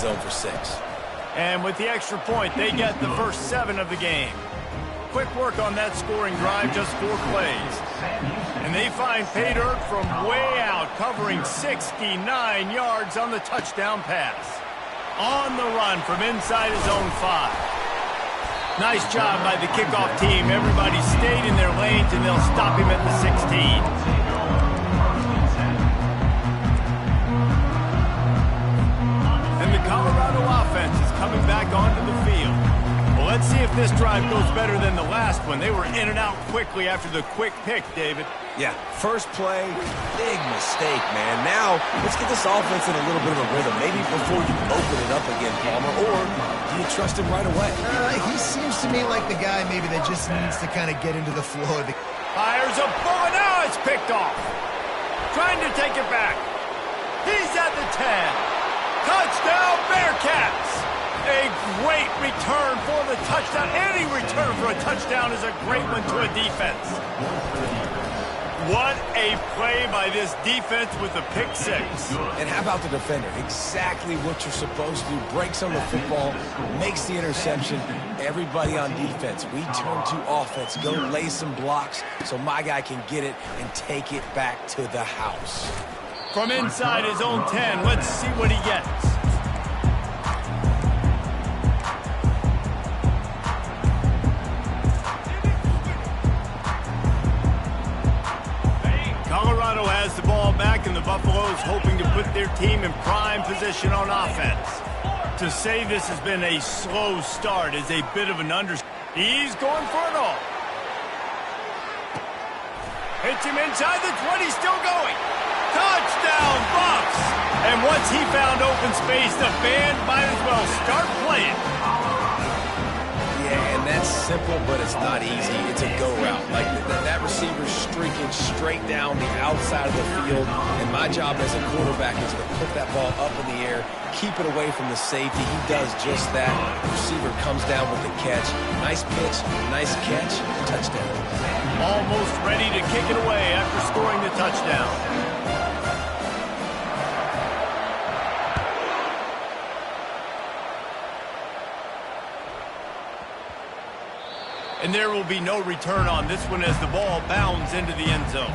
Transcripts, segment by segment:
zone for 6. And with the extra point, they get the first 7 of the game. Quick work on that scoring drive, just 4 plays. And they find pay dirt from way out, covering 69 yards on the touchdown pass. On the run from inside his own 5. Nice job by the kickoff team. Everybody stayed in their lanes, and they'll stop him at the 16. And the Colorado offense is coming back onto the field. Well, let's see if this drive goes better than the last one. They were in and out quickly after the quick pick, David. Yeah, first play, big mistake, man. Now, let's get this offense in a little bit of a rhythm. Maybe before you open it up again, Palmer, or do you trust him right away? He seems to me like the guy maybe that just needs to kind of get into the flow of the... Fires a bullet. Now it's picked off. Trying to take it back. He's at the 10. Touchdown, Bearcats! A great return for the touchdown. Any return for a touchdown is a great one to a defense. What a play by this defense with the pick 6. And how about the defender? Exactly what you're supposed to do. Breaks on the football, makes the interception. Everybody on defense, we turn to offense. Go lay some blocks so my guy can get it and take it back to the house. From inside his own 10, let's see what he gets. Colorado has the ball back, and the Buffaloes hoping to put their team in prime position on offense. To say this has been a slow start is a bit of an understatement. He's going for it all. Hits him inside the 20, still going. Touchdown, Buffs! And once he found open space, the band might as well start playing. Yeah, and that's simple, but it's not easy. It's a go route. Like that receiver's streaking straight down the outside of the field, and my job as a quarterback is to put that ball up in the air, keep it away from the safety. He does just that. The receiver comes down with the catch. Nice pitch, nice catch, touchdown. Almost ready to kick it away after scoring the touchdown. And there will be no return on this one as the ball bounds into the end zone.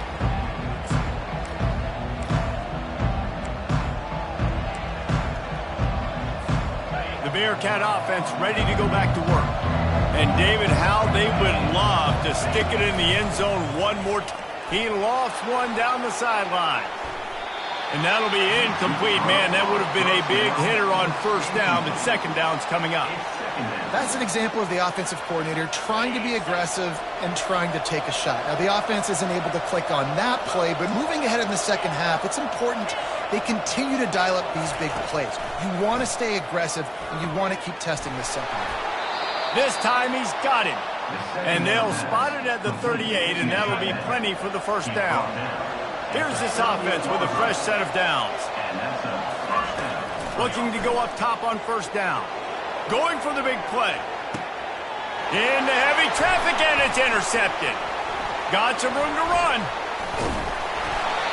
The Bearcat offense ready to go back to work. And David, how they would love to stick it in the end zone one more time. He lost one down the sideline. And that'll be incomplete. Man, that would have been a big hitter on first down, but second down's coming up. That's an example of the offensive coordinator trying to be aggressive and trying to take a shot. Now, the offense isn't able to click on that play, but moving ahead in the second half, it's important they continue to dial up these big plays. You want to stay aggressive, and you want to keep testing this second half. This time he's got him. And they'll spot it at the 38, and that'll be plenty for the first down. Here's this offense with a fresh set of downs. Looking to go up top on first down. Going for the big play. Into heavy traffic, and it's intercepted. Got some room to run.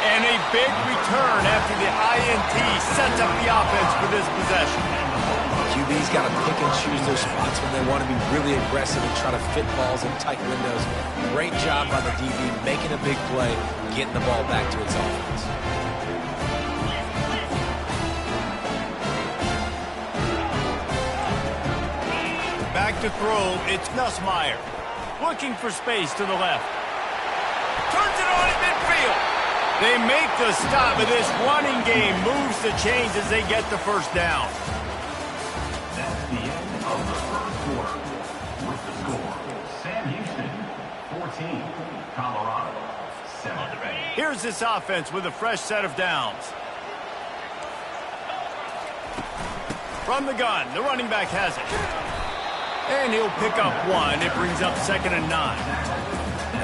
And a big return after the INT sets up the offense for this possession. QB's got to pick and choose their spots when they want to be really aggressive and try to fit balls in tight windows. Great job by the DB making a big play, getting the ball back to its offense. Back to throw, it's Nussmeier. Looking for space to the left. Turns it on in midfield. They make the stop, but this running game moves the chains as they get the first down. That's the end of the first quarter. With the score, Sam Houston, 14, Colorado, 7. Here's this offense with a fresh set of downs. From the gun, the running back has it. And he'll pick up one. It brings up 2nd and 9.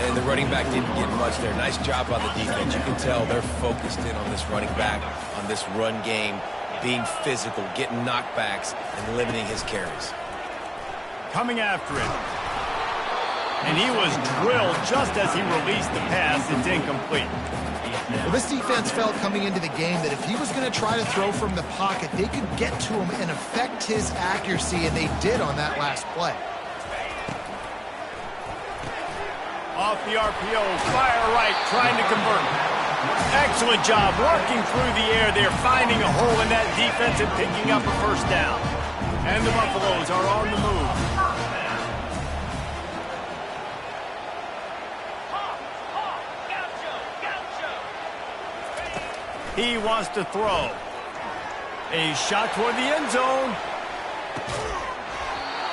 And the running back didn't get much there. Nice job by the defense. You can tell they're focused in on this running back, on this run game, being physical, getting knockbacks, and limiting his carries. Coming after it. And he was drilled just as he released the pass. It's incomplete. Well, this defense felt coming into the game that if he was going to try to throw from the pocket, they could get to him and affect his accuracy, and they did on that last play. Off the RPO, fire right, trying to convert. Excellent job working through the air there, finding a hole in that defense and picking up a first down. And the Buffaloes are on the move. He wants to throw. A shot toward the end zone.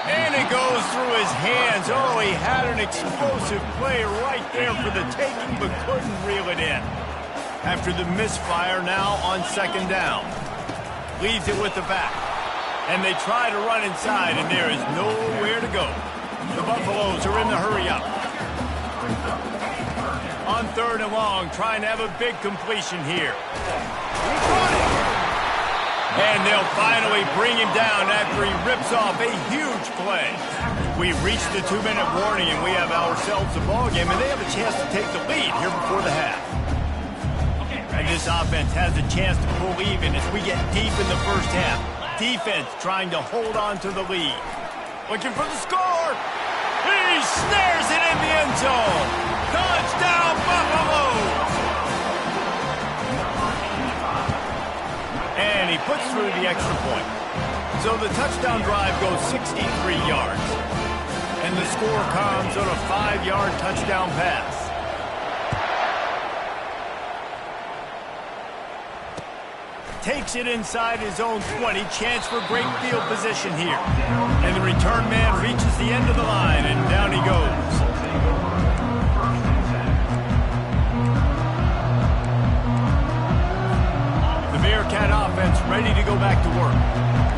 And it goes through his hands. Oh, he had an explosive play right there for the taking, but couldn't reel it in. After the misfire, now on second down. Leaves it with the back. And they try to run inside, and there is nowhere to go. The Buffaloes are in the hurry-up. On third and long, trying to have a big completion here. And they'll finally bring him down after he rips off a huge play. We reached the 2-minute warning, and we have ourselves a ball game, and they have a chance to take the lead here before the half. And this offense has a chance to pull even as we get deep in the first half. Defense trying to hold on to the lead. Looking for the score. He snares it in the end zone. Touchdown, Buffaloes! And he puts through the extra point. So the touchdown drive goes 63 yards. And the score comes on a 5-yard touchdown pass. Takes it inside his own 20. Chance for great field position here. And the return man reaches the end of the line, and down he goes. Bearcat offense ready to go back to work.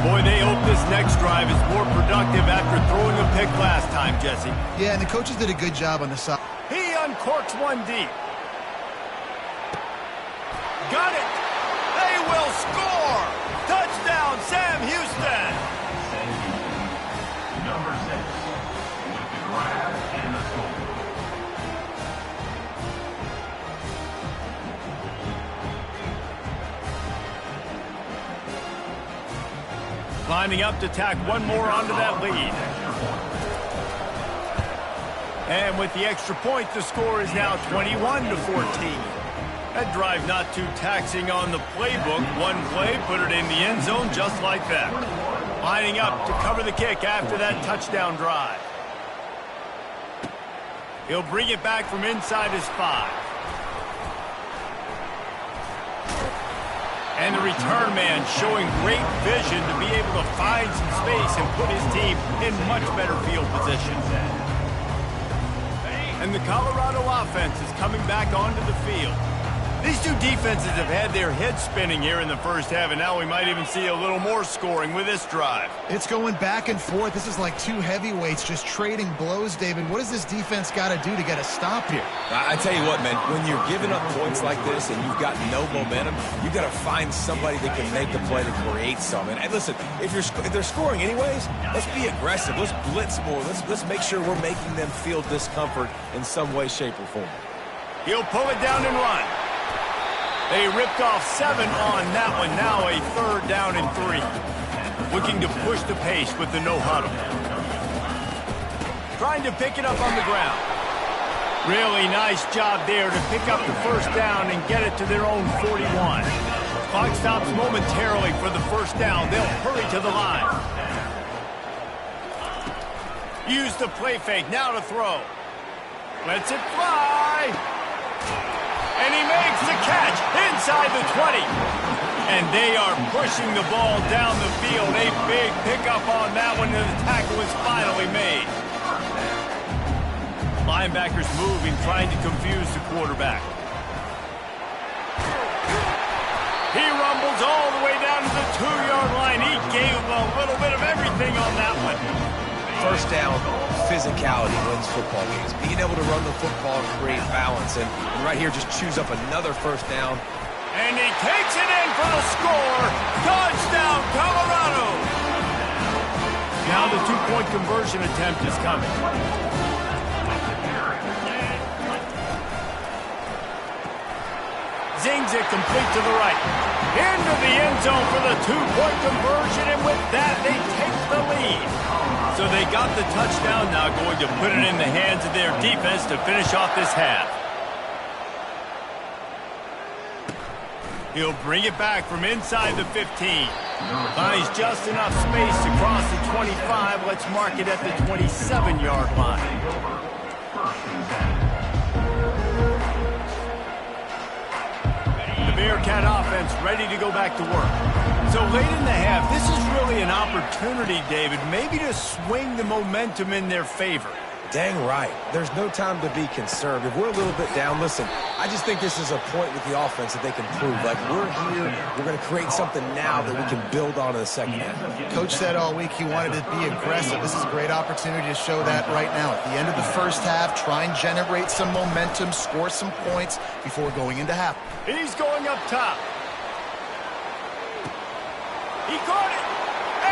Boy, they hope this next drive is more productive after throwing a pick last time, Jesse. Yeah, and the coaches did a good job on the side. He uncorks one deep. Got it. They will score. Touchdown, Sam Houston. Number 6 with the grab and the score. Lining up to tack one more onto that lead. And with the extra point, the score is now 21-14. That drive not too taxing on the playbook. One play, put it in the end zone just like that. Lining up to cover the kick after that touchdown drive. He'll bring it back from inside his 5. And the return man showing great vision to be able to find some space and put his team in much better field position. And the Colorado offense is coming back onto the field. These two defenses have had their heads spinning here in the first half, and now we might even see a little more scoring with this drive. It's going back and forth. This is like two heavyweights just trading blows, David. What does this defense got to do to get a stop here? I tell you what, man, when you're giving up points like this and you've got no momentum, you've got to find somebody that can make the play to create something. And listen, if they're scoring anyways, let's be aggressive. Let's blitz more. Let's make sure we're making them feel discomfort in some way, shape, or form. He'll pull it down and run. They ripped off 7 on that one. Now a 3rd down and 3. Looking to push the pace with the no huddle. Trying to pick it up on the ground. Really nice job there to pick up the first down and get it to their own 41. Clock stops momentarily for the first down. They'll hurry to the line. Use the play fake. Now to throw. Lets it fly. And he makes the catch inside the 20. And they are pushing the ball down the field. A big pickup on that one, and the tackle is finally made. Linebackers moving, trying to confuse the quarterback. He rumbles all the way down to the 2-yard line. He gave a little bit of everything on that one. First down, physicality wins football games. Being able to run the football and create balance. And right here, just choose up another first down. And he takes it in for the score. Touchdown, Colorado. Now the 2-point conversion attempt is coming. zings it complete to the right. Into the end zone for the two-point conversion, and with that, they take the lead. So they got the touchdown, now going to put it in the hands of their defense to finish off this half. He'll bring it back from inside the 15. Finds just enough space to cross the 25. Let's mark it at the 27-yard line. The Bearcat offense ready to go back to work. So late in the half, this is really an opportunity, David, maybe to swing the momentum in their favor. Dang right. There's no time to be concerned. If we're a little bit down, listen, I just think this is a point with the offense that they can prove. Like, we're here, we're going to create something now that we can build on in the second half. Coach said all week he wanted to be aggressive. This is a great opportunity to show that right now. At the end of the first half, try and generate some momentum, score some points before going into half. He's going up top. He caught it,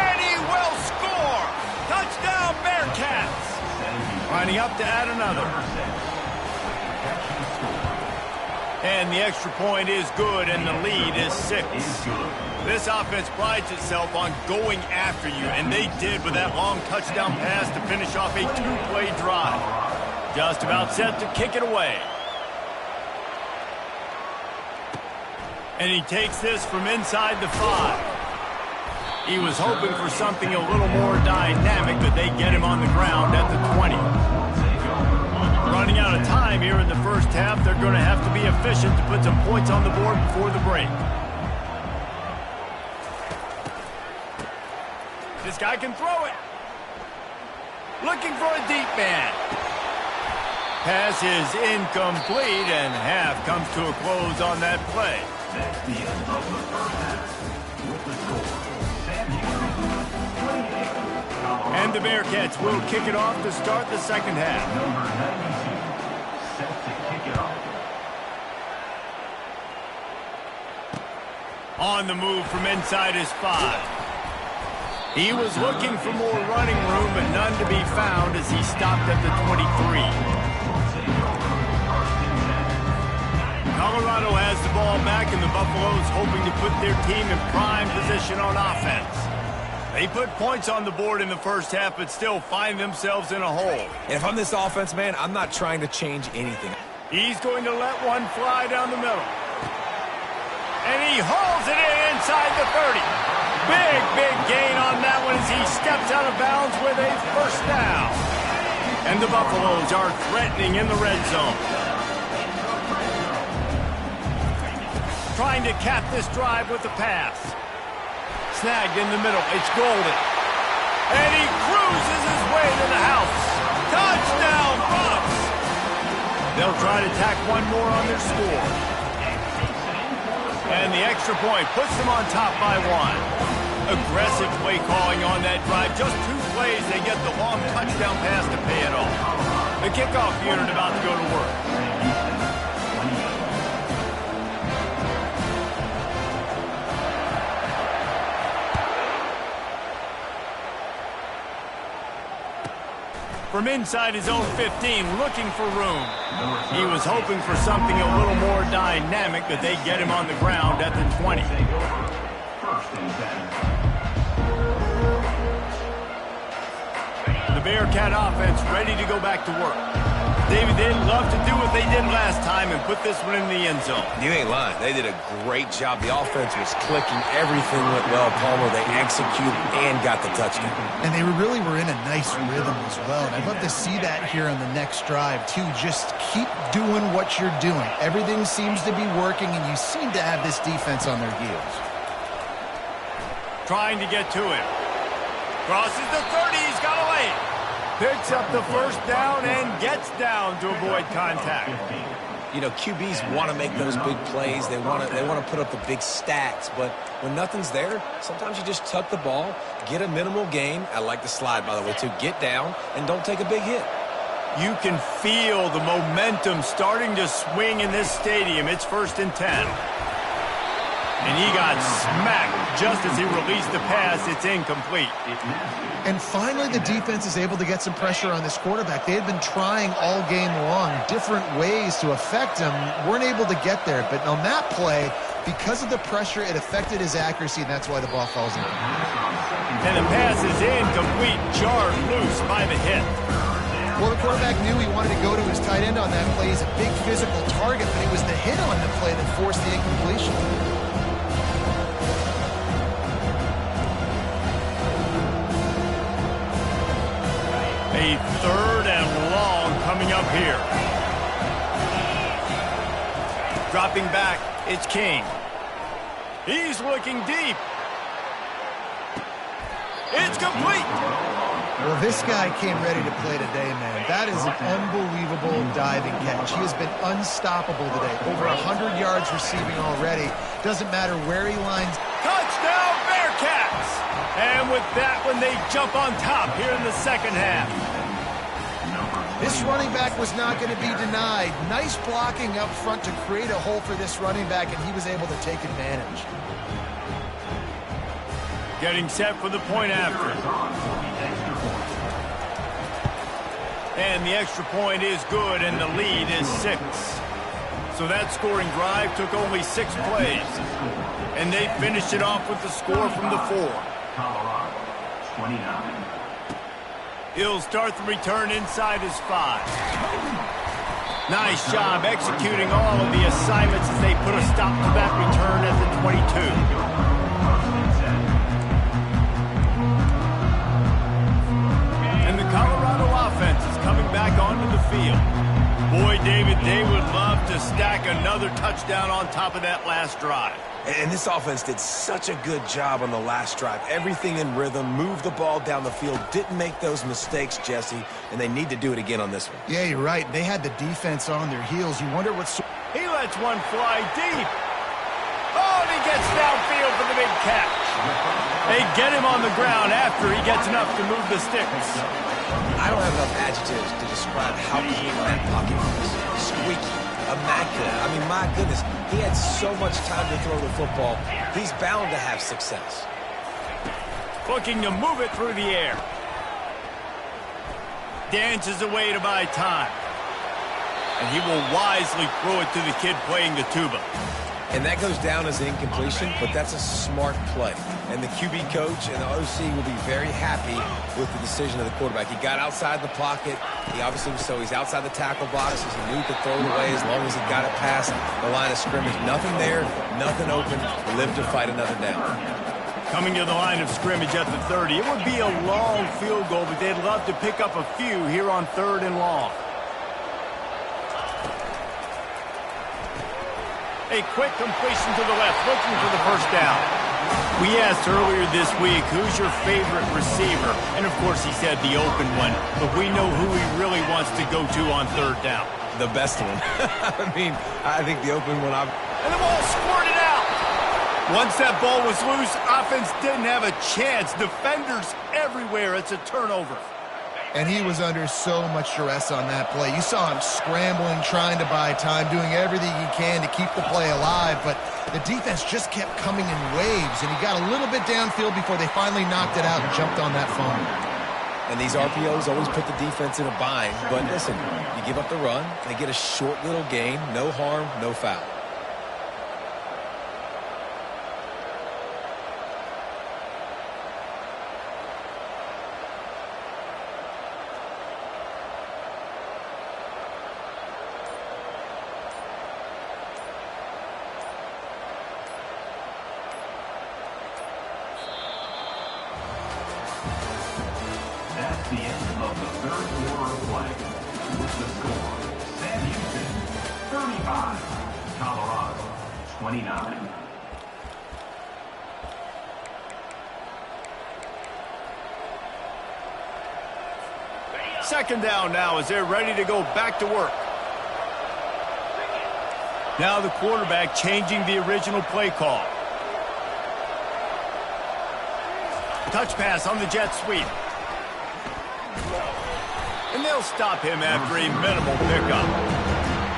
and he will score. Touchdown, Bearcats. Lining up to add another. And the extra point is good, and the lead is 6. This offense prides itself on going after you, and they did with that long touchdown pass to finish off a two-play drive. Just about set to kick it away. And he takes this from inside the 5. He was hoping for something a little more dynamic, but they get him on the ground at the 20. Running out of time here in the first half, they're going to have to be efficient to put some points on the board before the break. This guy can throw it. Looking for a deep man. Pass is incomplete, and half comes to a close on that play. That's the end of the first half. With the score, and the Bearcats will kick it off to start the second half. Number 92, set to kick it off. On the move from inside his 5. He was looking for more running room, but none to be found as he stopped at the 23. Colorado has the ball back, and the Buffaloes hoping to put their team in prime position on offense. They put points on the board in the first half, but still find themselves in a hole. And if I'm this offense, man, I'm not trying to change anything. He's going to let one fly down the middle. And he hauls it in inside the 30. Big gain on that one as he steps out of bounds with a first down. And the Buffaloes are threatening in the red zone. Trying to cap this drive with the pass. Snagged in the middle. It's Golden. And he cruises his way to the house. Touchdown, Bucks! They'll try to tack one more on their score. And the extra point puts them on top by 1. Aggressive play calling on that drive. Just 2 plays, they get the long touchdown pass to pay it off. The kickoff unit about to go to work. From inside his own 15, looking for room. He was hoping for something a little more dynamic, but they get him on the ground at the 20. The Bearcat offense ready to go back to work. David, they'd love to do what they did last time and put this one in the end zone. You ain't lying. They did a great job. The offense was clicking. Everything went well, Palmer. They executed and got the touchdown. And they really were in a nice rhythm as well. And I'd love to see that here on the next drive, too. Just keep doing what you're doing. Everything seems to be working, and you seem to have this defense on their heels. Trying to get to it. Crosses the 30. He's got a lane. Picks up the first down and gets down to avoid contact. You know, QBs want to make those big plays. They want to put up the big stats. But when nothing's there, sometimes you just tuck the ball, get a minimal gain. I like the slide, by the way, too. Get down and don't take a big hit. You can feel the momentum starting to swing in this stadium. It's 1st and 10. And he got smacked just as he released the pass. It's incomplete. And finally, the defense is able to get some pressure on this quarterback. They had been trying all game long different ways to affect him, weren't able to get there. But on that play, because of the pressure, it affected his accuracy, and that's why the ball falls in. And the pass is incomplete, jarred loose by the hit. Well, the quarterback knew he wanted to go to his tight end on that play. He's a big physical target, but it was the hit on the play that forced the incompletion. A 3rd and long coming up here. Dropping back, it's King. He's looking deep. It's complete. Well, this guy came ready to play today, man. That is an unbelievable diving catch. He has been unstoppable today. Over 100 yards receiving already. Doesn't matter where he lines. Touchdown, Bearcats! And with that one, they jump on top here in the second half. This running back was not going to be denied. Nice blocking up front to create a hole for this running back, and he was able to take advantage. Getting set for the point after. And the extra point is good, and the lead is 6. So that scoring drive took only 6 plays. And they finished it off with the score from the 4. Colorado, 29. He'll start the return inside his 5. Nice job executing all of the assignments as they put a stop to that return at the 22. And the Colorado offense is coming back onto the field. Boy, David, they would love to stack another touchdown on top of that last drive. And this offense did such a good job on the last drive. Everything in rhythm, moved the ball down the field, didn't make those mistakes, Jesse, and they need to do it again on this one. Yeah, you're right. They had the defense on their heels. You wonder what... He lets one fly deep. Oh, and he gets downfield for the big catch. They get him on the ground after he gets enough to move the sticks. I don't have enough adjectives to describe how clean that pocket was. Squeaky, immaculate. I mean, my goodness, he had so much time to throw the football. He's bound to have success. Looking to move it through the air. Dances away to buy time. And he will wisely throw it to the kid playing the tuba. And that goes down as an incompletion, but that's a smart play. And the QB coach and the OC will be very happy with the decision of the quarterback. He got outside the pocket. He's outside the tackle box. He knew he could throw it away as long as he got it past the line of scrimmage. Nothing there, nothing open. Live to fight another down. Coming to the line of scrimmage at the 30. It would be a long field goal, but they'd love to pick up a few here on 3rd and long. A quick completion to the left, looking for the first down. We asked earlier this week, who's your favorite receiver? And, of course, he said the open one. But we know who he really wants to go to on 3rd down. The best one. I think the open one. And the ball squirted out. Once that ball was loose, offense didn't have a chance. Defenders everywhere. It's a turnover. And he was under so much duress on that play. You saw him scrambling, trying to buy time, doing everything he can to keep the play alive. But the defense just kept coming in waves, and he got a little bit downfield before they finally knocked it out and jumped on that fumble. And these RPOs always put the defense in a bind. But listen, you give up the run, they get a short little gain, no harm, no foul. That's the end of the 3rd quarter of play. With the score, Sam Houston, 35. Colorado, 29. Second down now as they're ready to go back to work. Now the quarterback changing the original play call. Touch pass on the jet sweep. And they'll stop him after a minimal pickup.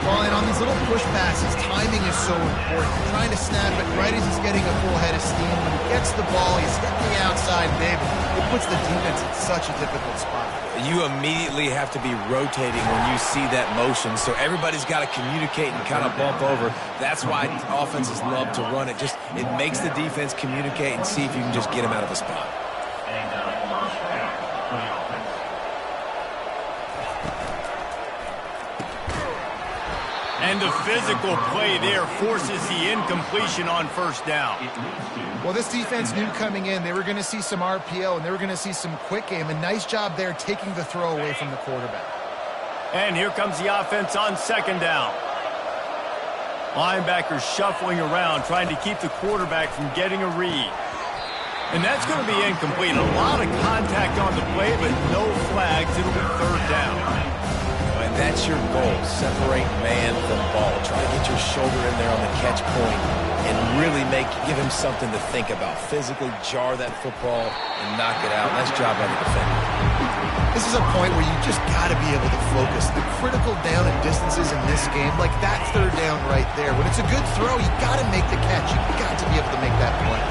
Well, and on these little push passes, timing is so important. You're trying to snap it right as he's getting a full head of steam. When he gets the ball, he's hitting the outside big. It puts the defense in such a difficult spot. You immediately have to be rotating when you see that motion, so everybody's got to communicate and kind of bump over. That's why offenses love to run it. It makes the defense communicate and see if you can just get him out of a spot. And the physical play there forces the incompletion on first down. Well, this defense knew coming in they were going to see some RPO and they were going to see some quick game. A nice job there taking the throw away from the quarterback. And here comes the offense on second down. Linebackers shuffling around, trying to keep the quarterback from getting a read. And that's going to be incomplete. A lot of contact on the play, but no flags. It'll be third down. And that's your goal, separate man from ball. Try to get your shoulder in there on the catch point and really give him something to think about. Physically jar that football and knock it out. Nice job by the defender. This is a point where you just got to be able to focus. The critical down and distances in this game, like that third down right there. When it's a good throw, you got to make the catch. You got to be able to make that play.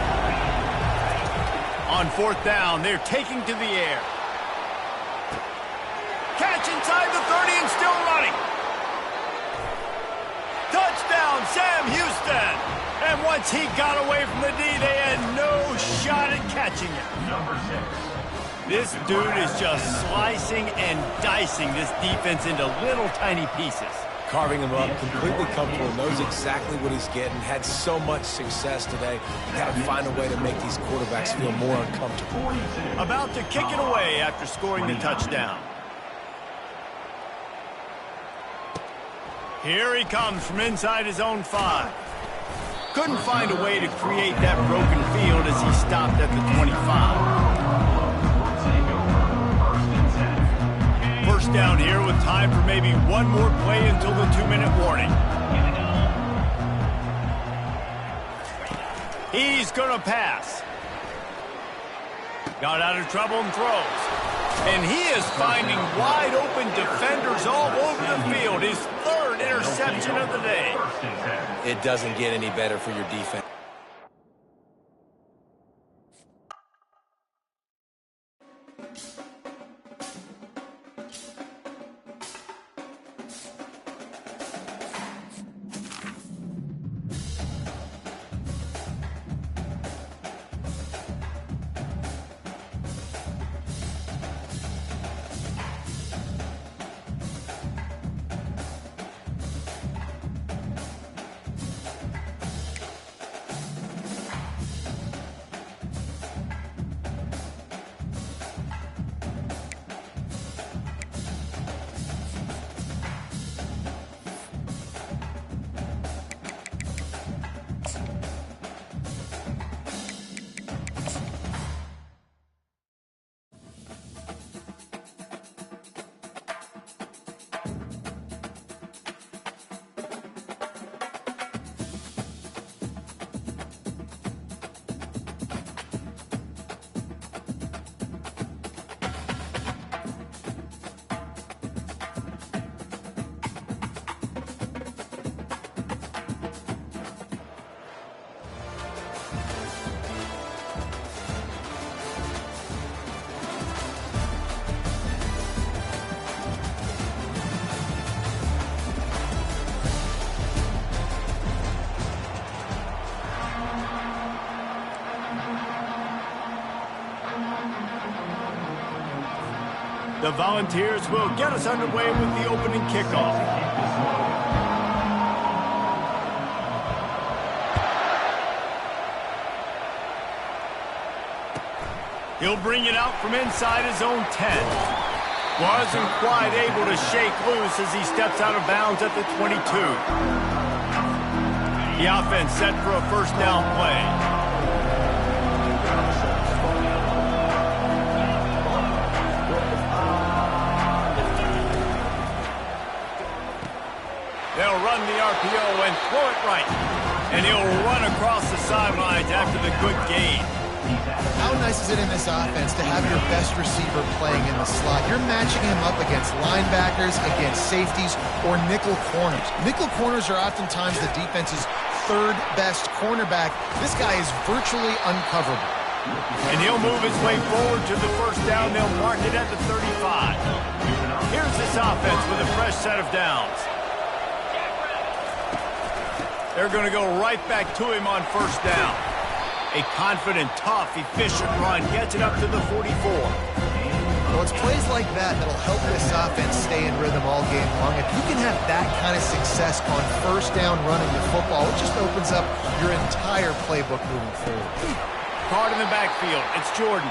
On fourth down, they're taking to the air. Catch inside the 30 and still running. Touchdown, Sam Houston. And once he got away from the D, they had no shot at catching him. Number 6. This dude is just slicing and dicing this defense into little tiny pieces. Carving him up, completely comfortable, knows exactly what he's getting, had so much success today. You got to find a way to make these quarterbacks feel more uncomfortable. About to kick it away after scoring the touchdown. Here he comes from inside his own 5. Couldn't find a way to create that broken field as he stopped at the 25. First down here with time for maybe one more play until the 2-minute warning. He's going to pass. Got out of trouble and throws. And he is finding wide-open defenders all over the field. His third interception of the day. It doesn't get any better for your defense. The Volunteers will get us underway with the opening kickoff. He'll bring it out from inside his own 10. Wasn't quite able to shake loose as he steps out of bounds at the 22. The offense set for a first down play. They'll run the RPO and throw it right. And he'll run across the sidelines after the good gain. How nice is it in this offense to have your best receiver playing in the slot? You're matching him up against linebackers, against safeties, or nickel corners. Nickel corners are oftentimes the defense's third best cornerback. This guy is virtually uncoverable. And he'll move his way forward to the first down. They'll mark it at the 35. Here's this offense with a fresh set of downs. They're going to go right back to him on first down. A confident, tough, efficient run gets it up to the 44. Well, it's plays like that that'll help this offense stay in rhythm all game long. If you can have that kind of success on first down running the football, it just opens up your entire playbook moving forward. Card in the backfield. It's Jordan.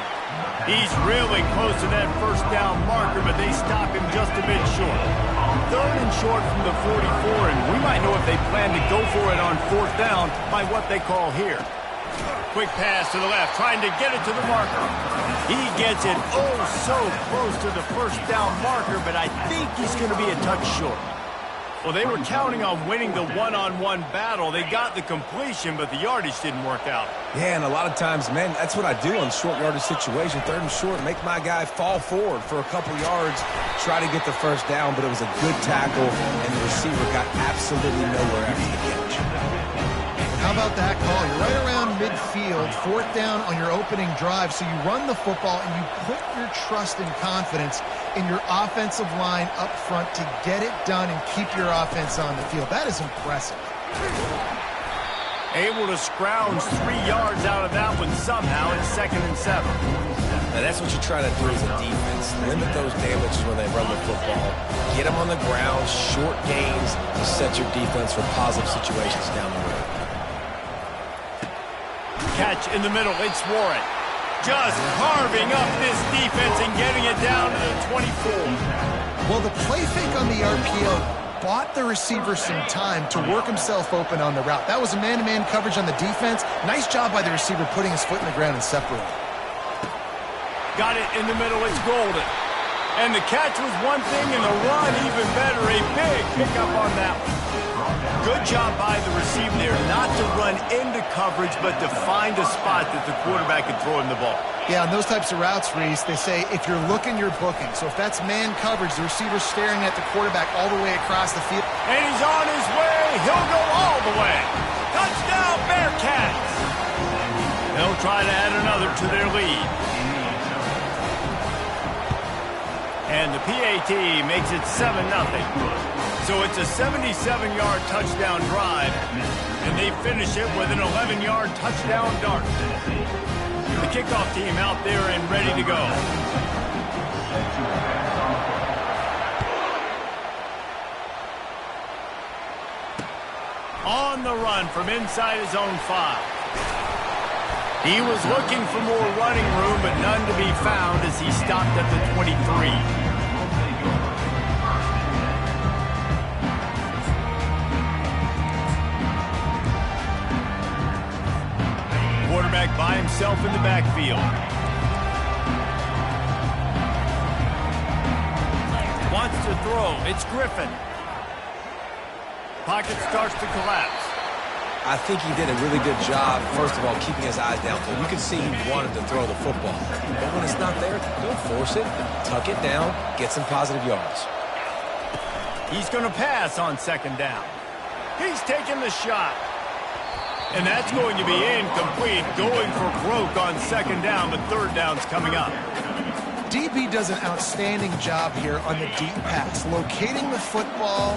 He's really close to that first down marker, but they stop him just a bit short. Third and short from the 44, and we might know if they plan to go for it on fourth down by what they call here. Quick pass to the left, trying to get it to the marker. He gets it oh so close to the first down marker, but I think he's going to be a touch short. Well, they were counting on winning the one-on-one battle. They got the completion, but the yardage didn't work out. Yeah, and a lot of times, man, that's what I do on short yardage situation. Third and short, make my guy fall forward for a couple yards, try to get the first down, but it was a good tackle, and the receiver got absolutely nowhere after the catch. How about that call? You're right around midfield, fourth down on your opening drive, so you run the football and you put your trust and confidence in your offensive line up front to get it done and keep your offense on the field. That is impressive. Able to scrounge 3 yards out of that one somehow. It's 2nd and 7. Now that's what you try to do as a defense. Limit those damages when they run the football. Get them on the ground, short gains to set your defense for positive situations down the road. Catch in the middle. It's Warren. Just carving up this defense and getting it down to the 24. Well, the play fake on the RPO bought the receiver some time to work himself open on the route. That was a man-to-man coverage on the defense. Nice job by the receiver putting his foot in the ground and separating. Got it in the middle. It's Golden. And the catch was one thing, and the run even better. A big pickup on that one. Good job by the receiver there, not to run into coverage, but to find a spot that the quarterback can throw him the ball. Yeah, on those types of routes, Reese, they say if you're looking, you're booking. So if that's man coverage, the receiver's staring at the quarterback all the way across the field. And he's on his way. He'll go all the way. Touchdown, Bearcats! They'll try to add another to their lead. And the PAT makes it 7-0. So it's a 77-yard touchdown drive, and they finish it with an 11-yard touchdown dart. The kickoff team out there and ready to go. On the run from inside his own 5. He was looking for more running room, but none to be found as he stopped at the 23. Quarterback by himself in the backfield. Wants to throw. It's Griffin. Pocket starts to collapse. I think he did a really good job, first of all, keeping his eyes downfield. You can see he wanted to throw the football. But when it's not there, don't force it. Tuck it down. Get some positive yards. He's going to pass on 2nd down. He's taking the shot. And that's going to be incomplete, going for broke on 2nd down, but 3rd down's coming up. DB does an outstanding job here on the deep pass, locating the football,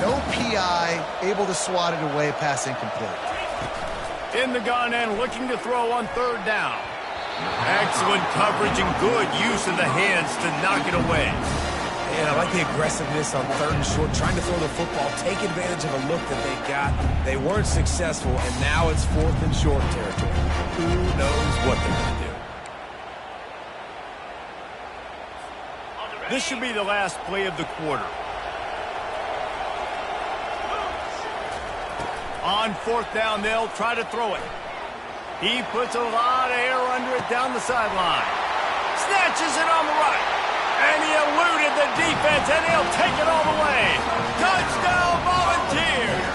no PI, able to swat it away, pass incomplete. In the gun and looking to throw on 3rd down. Excellent coverage and good use of the hands to knock it away. And I like the aggressiveness on 3rd and short, trying to throw the football, take advantage of a look that they got. They weren't successful, and now it's 4th and short territory. Who knows what they're going to do? This should be the last play of the quarter. On 4th down, they'll try to throw it. He puts a lot of air under it down the sideline. Snatches it on the right. And he eluded the defense, and he'll take it all the way. Touchdown, Volunteers!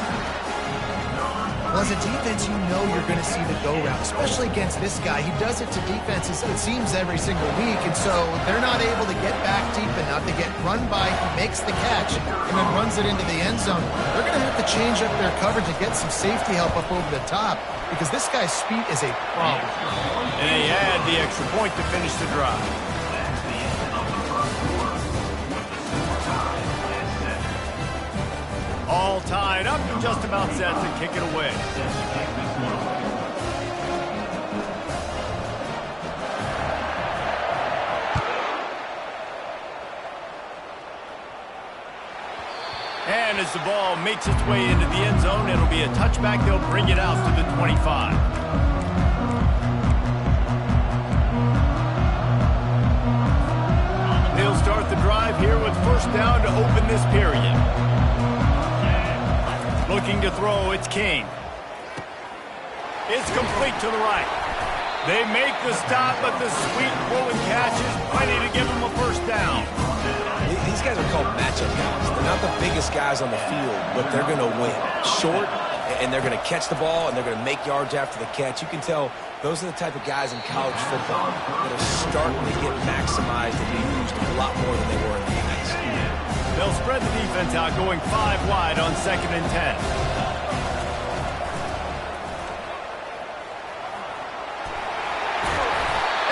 Well, as a defense, you know you're going to see the go route, especially against this guy. He does it to defenses, it seems, every single week, and so they're not able to get back deep enough. They get run by, he makes the catch, and then runs it into the end zone. They're going to have to change up their coverage to get some safety help up over the top because this guy's speed is a problem. And they add the extra point to finish the drive. That's the end of the first quarter with the score tied at 7. All tied up and just about set to kick it away. And as the ball makes its way into the end zone, it'll be a touchback. They'll bring it out to the 25. They'll start the drive here with first down to open this period. Looking to throw, it's King. It's complete to the right. They make the stop, but the sweet pulling catch is plenty to give them a first down. These guys are called matchup guys. They're not the biggest guys on the field, but they're going to win. Short, and they're going to catch the ball, and they're going to make yards after the catch. You can tell those are the type of guys in college football that are starting to get maximized and be used a lot more than they were in the past. They'll spread the defense out, going 5 wide on 2nd and 10.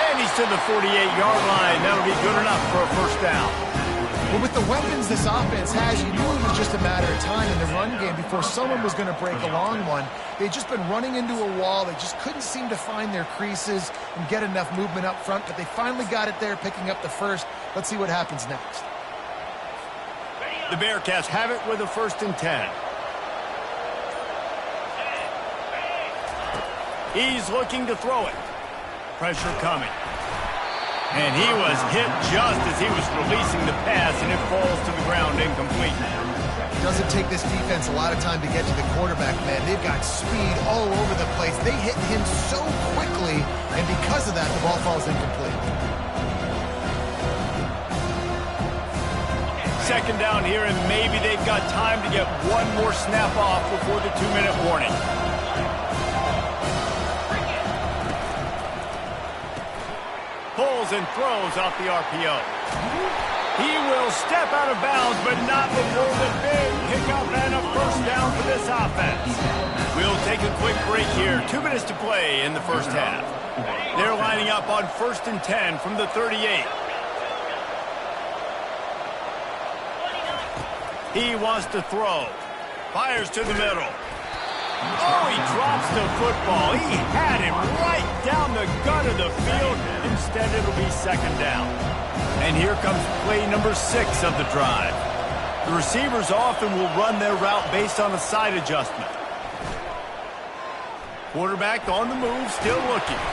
And he's to the 48-yard line. That'll be good enough for a first down. But with the weapons this offense has, you knew it was just a matter of time in the run game before someone was going to break a long one. They'd just been running into a wall. They just couldn't seem to find their creases and get enough movement up front, but they finally got it there, picking up the first. Let's see what happens next. The Bearcats have it with a 1st and 10. He's looking to throw it. Pressure coming. And he was hit just as he was releasing the pass, and it falls to the ground incomplete. It doesn't take this defense a lot of time to get to the quarterback, man. They've got speed all over the place. They hit him so quickly, and because of that, the ball falls incomplete. 2nd down here, and maybe they've got time to get one more snap off before the 2-minute warning. Pulls and throws off the RPO. He will step out of bounds, but not before the big pickup and a first down for this offense. We'll take a quick break here. 2 minutes to play in the first half. They're lining up on 1st and 10 from the 38. He wants to throw. Fires to the middle. Oh, he drops the football. He had it right down the gut of the field. Instead, it'll be 2nd down. And here comes play number 6 of the drive. The receivers often will run their route based on a side adjustment. Quarterback on the move, still looking.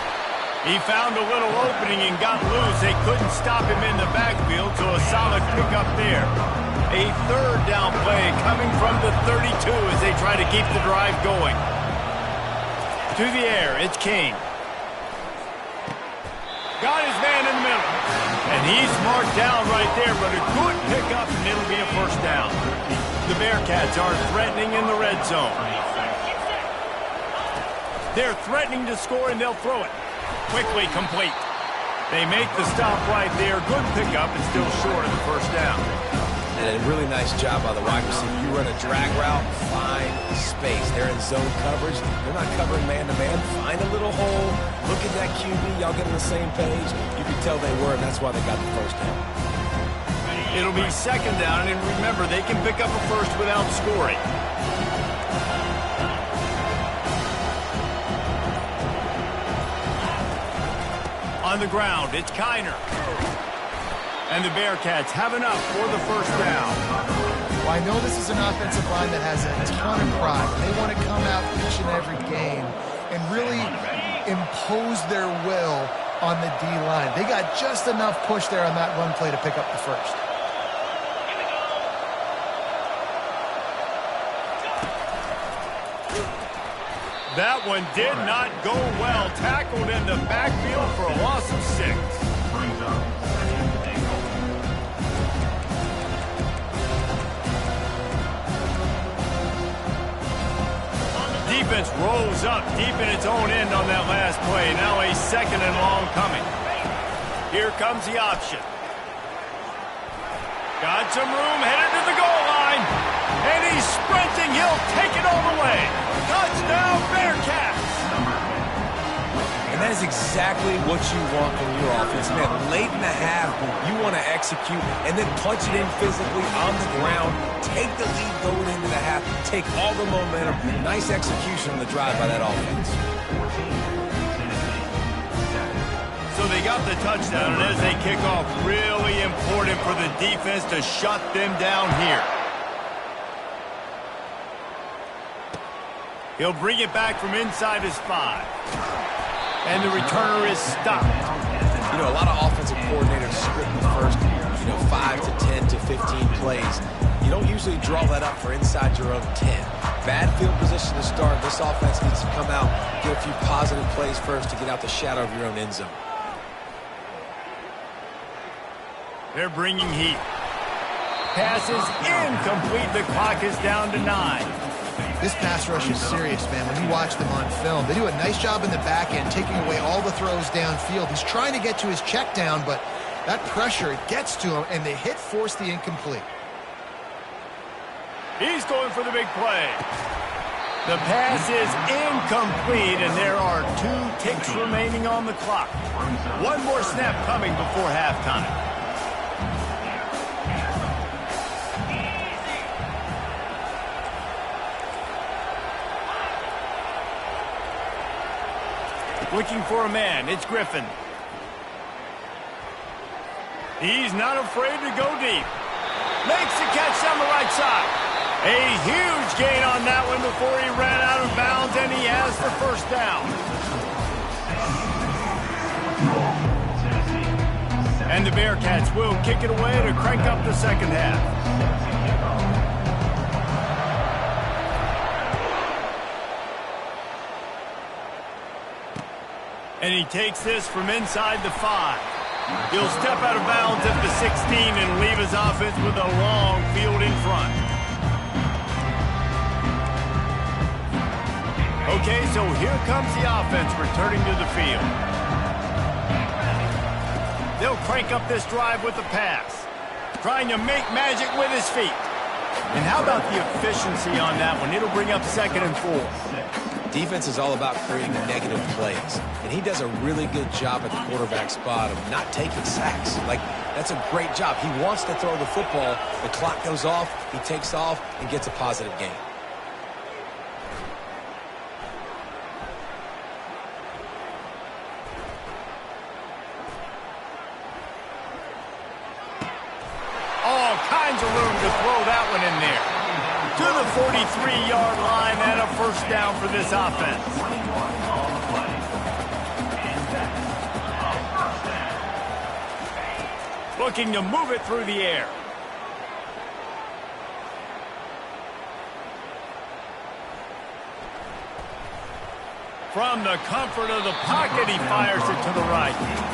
He found a little opening and got loose. They couldn't stop him in the backfield, so a solid pickup there. A 3rd down play coming from the 32 as they try to keep the drive going. To the air, it's King. Got his man in the middle. And he's marked down right there, but a good pickup, and it'll be a first down. The Bearcats are threatening in the red zone. They're threatening to score, and they'll throw it. Quickly complete. They make the stop right there. Good pickup, and still short of the first down. And a really nice job by the wide receiver. You run a drag route, find space. They're in zone coverage. They're not covering man-to-man. Find a little hole. Look at that QB. Y'all get on the same page. You can tell they were, and that's why they got the first down. It'll be 2nd down, and remember, they can pick up a first without scoring. On the ground, it's Kiner. And the Bearcats have enough for the first down. Well, I know this is an offensive line that has a ton of pride. They want to come out each and every game and really impose their will on the D-line. They got just enough push there on that run play to pick up the first. That one did not go well. Tackled in the backfield for a loss of 6. defense rolls up deep in its own end on that last play. Now a second and long coming. Here comes the option. Got some room, headed to the goal line. And he's sprinting. He'll take it all the way. Touchdown, Bearcats. And that is exactly what you want from your offense. Man, late in the half, you want to execute and then punch it in physically on the ground. Take the lead going into the half. Take all the momentum. Nice execution on the drive by that offense. So they got the touchdown, and as they kick off, really important for the defense to shut them down here. He'll bring it back from inside his 5. And the returner is stopped. You know, a lot of offensive coordinators script the first, 5 to 10 to 15 plays. You don't usually draw that up for inside your own 10. Bad field position to start. This offense needs to come out, get a few positive plays first to get out the shadow of your own end zone. They're bringing heat. Pass is incomplete. The clock is down to 9. This pass rush is serious, man. When you watch them on film, they do a nice job in the back end, taking away all the throws downfield. He's trying to get to his check down, but that pressure, it gets to him, and the hit forced the incomplete. He's going for the big play. The pass is incomplete, and there are 2 ticks remaining on the clock. One more snap coming before halftime. Looking for a man. It's Griffin. He's not afraid to go deep. Makes the catch down the right side. A huge gain on that one before he ran out of bounds, and he has the first down. And the Bearcats will kick it away to crank up the second half. And he takes this from inside the 5. He'll step out of bounds at the 16 and leave his offense with a long field in front. Okay, so here comes the offense returning to the field. They'll crank up this drive with the pass. Trying to make magic with his feet. And how about the efficiency on that one? It'll bring up 2nd and 4. Defense is all about creating negative plays, and he does a really good job at the quarterback spot of not taking sacks. Like, that's a great job. He wants to throw the football. The clock goes off, he takes off, and gets a positive gain. All kinds of room to throw that one in there. To the 43-yard line and a first down for this offense. Looking to move it through the air. From the comfort of the pocket, he fires it to the right.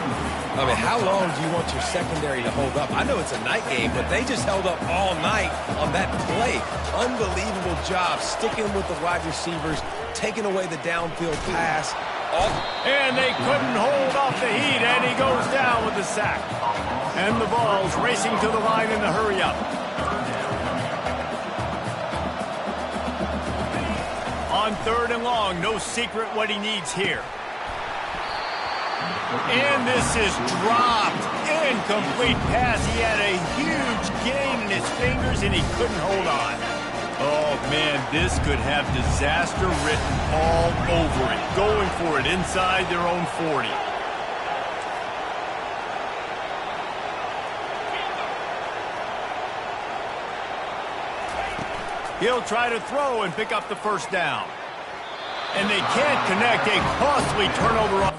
I mean, how long do you want your secondary to hold up? I know it's a night game, but they just held up all night on that play. Unbelievable job sticking with the wide receivers, taking away the downfield pass. And they couldn't hold off the heat, and he goes down with the sack. And the ball's racing to the line in the hurry-up. On 3rd and long, no secret what he needs here. And this is dropped. Incomplete pass. He had a huge gain in his fingers, and he couldn't hold on. Oh, man, this could have disaster written all over it. Going for it inside their own 40. He'll try to throw and pick up the first down. And they can't connect. A costly turnover on.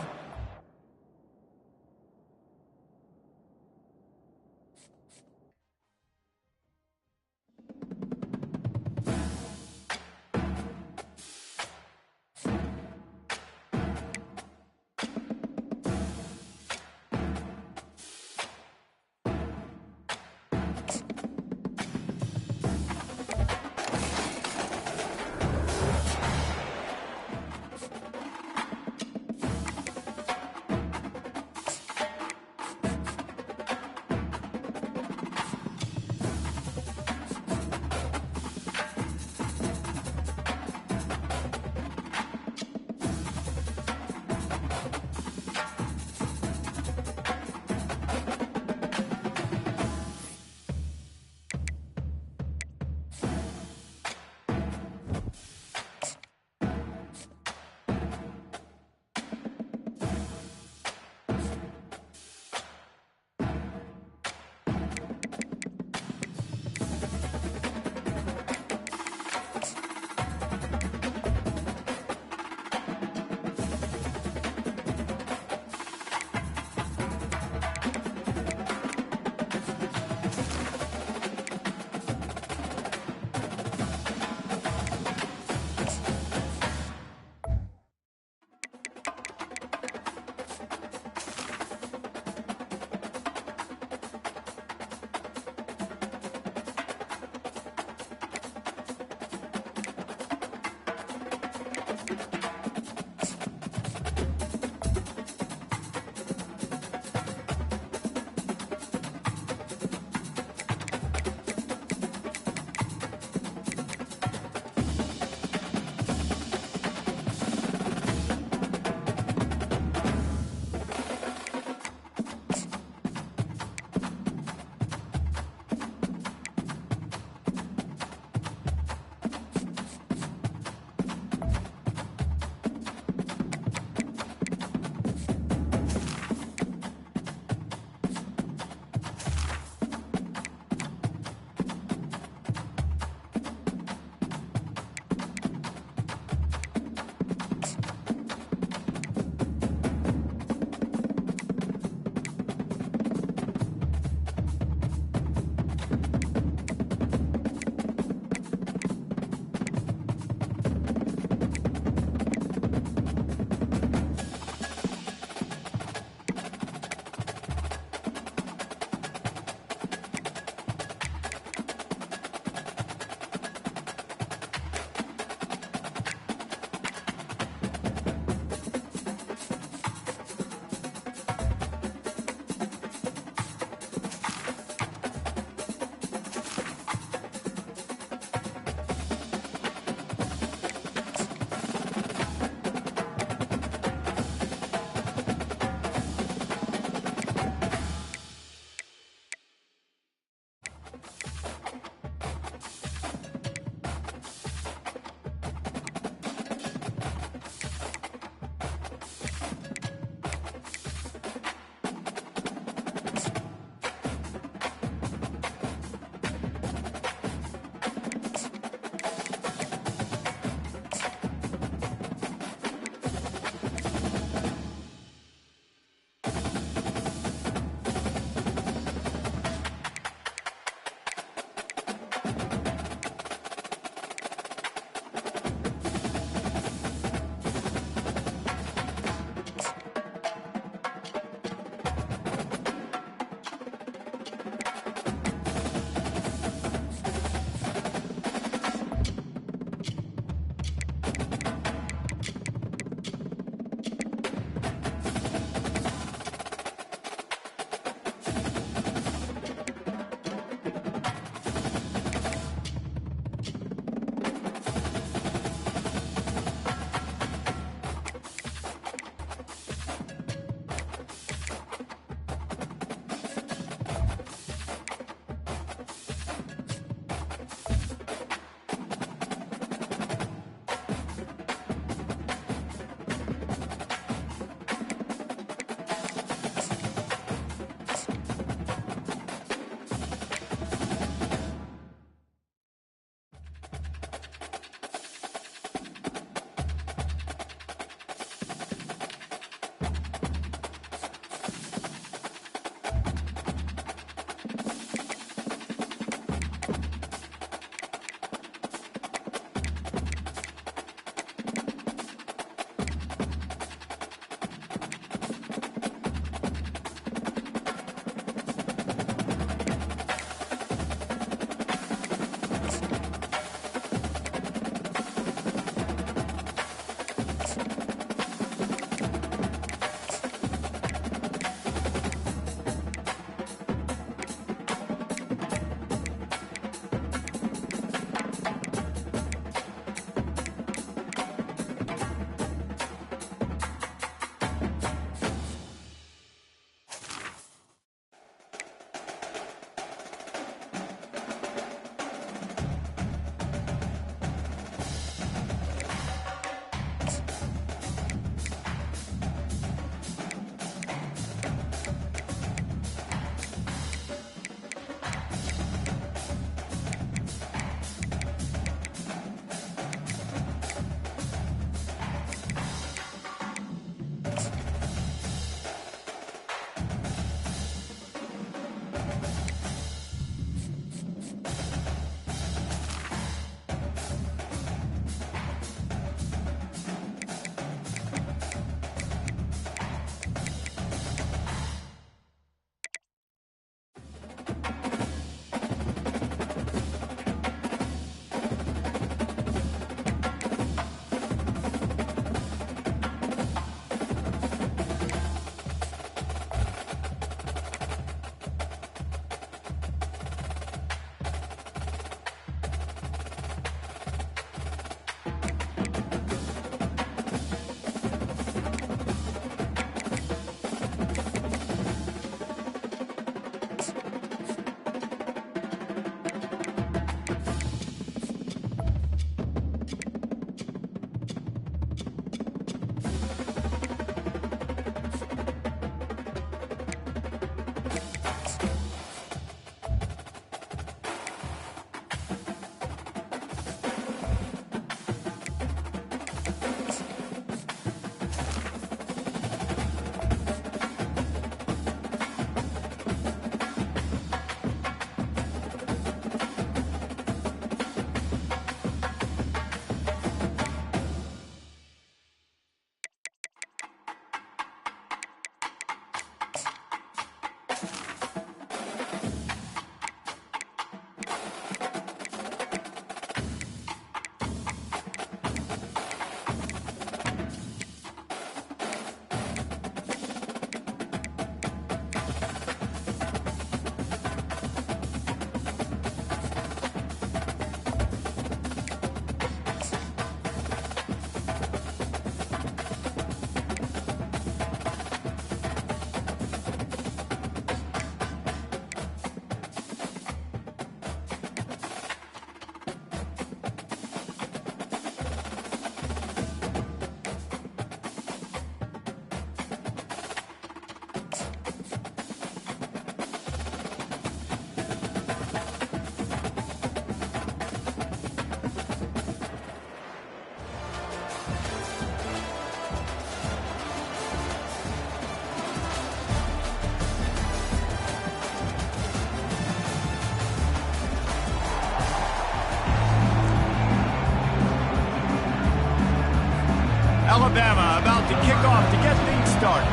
Alabama about to kick off to get things started.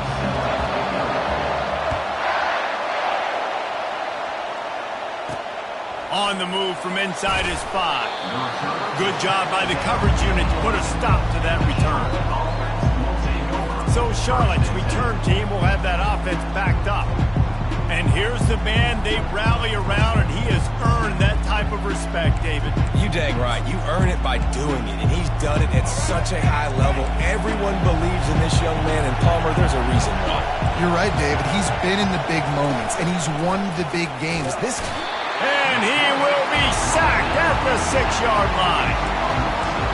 On the move from inside his 5. Good job by the coverage unit to put a stop to that return. So Charlotte's return team will have that offense backed up. And here's the man they rally around, and he has earned that type of respect, David. You dang right. You earn it by doing it, and he's done it at such a high level. Everyone believes in this young man, and Palmer, there's a reason why. You're right, David. He's been in the big moments, and he's won the big games. And he will be sacked at the 6-yard line.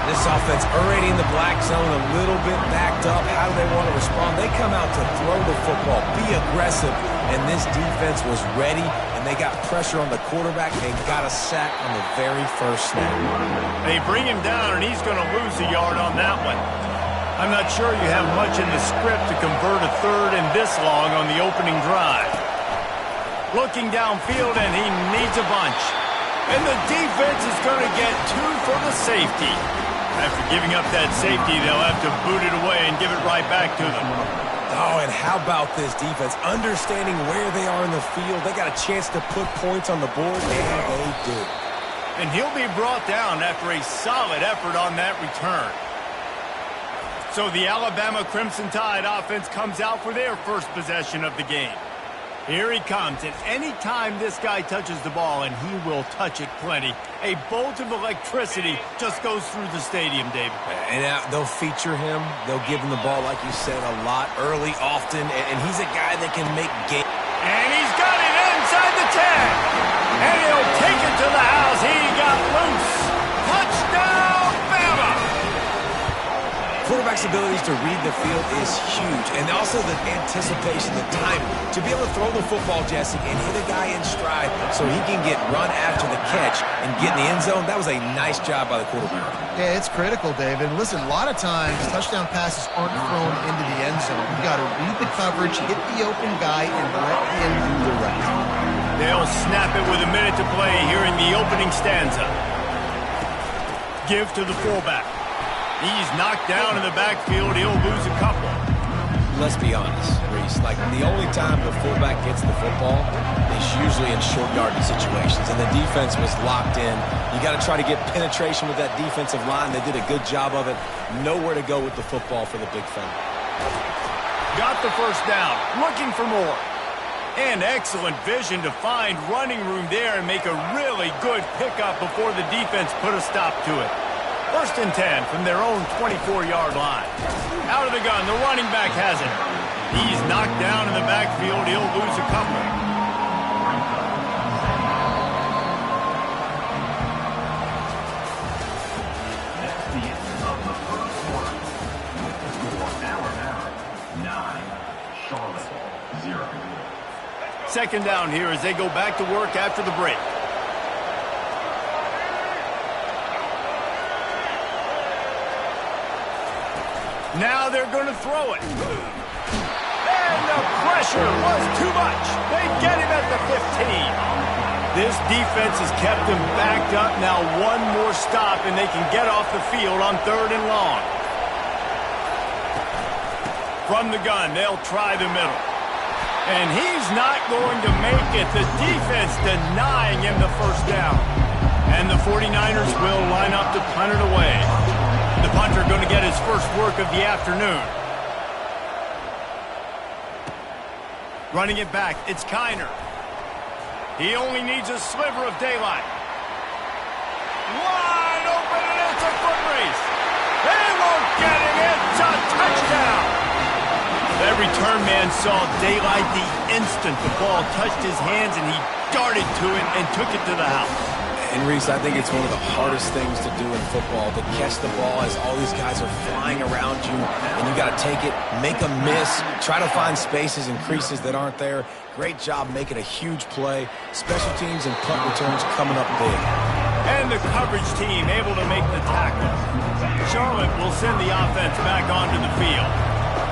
This offense already in the black zone, a little bit backed up. How do they want to respond? They come out to throw the football, be aggressive, and this defense was ready, and they got pressure on the quarterback and got a sack on the very first snap. They bring him down, and he's going to lose a yard on that one. I'm not sure you have much in the script to convert a third and this long on the opening drive. Looking downfield, and he needs a bunch. And the defense is going to get 2 for the safety. After giving up that safety, they'll have to boot it away and give it right back to them. Oh, and how about this defense? Understanding where they are in the field. They got a chance to put points on the board, and they do. And he'll be brought down after a solid effort on that return. So the Alabama Crimson Tide offense comes out for their first possession of the game. Here he comes, and any time this guy touches the ball, and he will touch it plenty, a bolt of electricity just goes through the stadium, David. And they'll feature him. They'll give him the ball, like you said, a lot, early, often, and he's a guy that can make games. And he's got it inside the 10. And he'll take it to the house. He got loose. Touchdown, Bama! Quarterback's abilities to read the field is huge, and also the anticipation, the timing. To be able to throw the football, Jesse, and hit a guy in stride so he can get run after the catch and get in the end zone, that was a nice job by the quarterback. Yeah, it's critical, David. Listen, a lot of times touchdown passes aren't thrown into the end zone. You got to read the coverage, hit the open guy, and let him do the rest. They'll snap it with a minute to play here in the opening stanza. Give to the fullback. He's knocked down in the backfield. He'll lose a couple. Let's be honest, Reese. Like, the only time the fullback gets the football is usually in short yardage situations, and the defense was locked in. You got to try to get penetration with that defensive line. They did a good job of it. Nowhere to go with the football for the big fella. Got the first down. Looking for more. And excellent vision to find running room there and make a really good pickup before the defense put a stop to it. First and 10 from their own 24-yard line. Out of the gun, the running back has it. He's knocked down in the backfield. He'll lose a couple. That's the end of the first quarter. With the score, Alabama 9, Charlotte 0. Second down here as they go back to work after the break. Now they're going to throw it. And the pressure was too much. They get him at the 15. This defense has kept them backed up. Now one more stop, and they can get off the field on 3rd and long. From the gun, they'll try the middle. And he's not going to make it. The defense denying him the first down. And the 49ers will line up to punt it away. The punter going to get his first work of the afternoon. Running it back, it's Kiner. He only needs a sliver of daylight. Wide open, and it's a foot race. They won't get him. It's a touchdown. That return man saw daylight the instant the ball touched his hands, and he darted to it and took it to the house. And, Reese, I think it's one of the hardest things to do in football, to catch the ball as all these guys are flying around you, and you got to take it, make a miss, try to find spaces and creases that aren't there. Great job making a huge play. Special teams and punt returns coming up big. And the coverage team able to make the tackle. Charlotte will send the offense back onto the field.